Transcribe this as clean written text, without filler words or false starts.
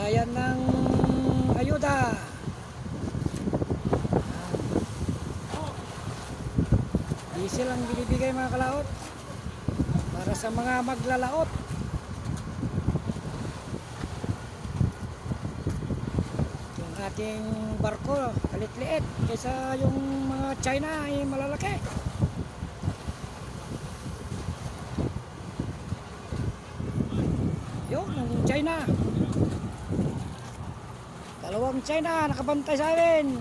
Bigayan ng ayuda. Diesel ang binibigay mga kalaot para sa mga maglalaot. Yung ating barko kalit-liit kaysa yung mga China ay malalaki. Yun ang China, dalawang China nakabantay sa amin.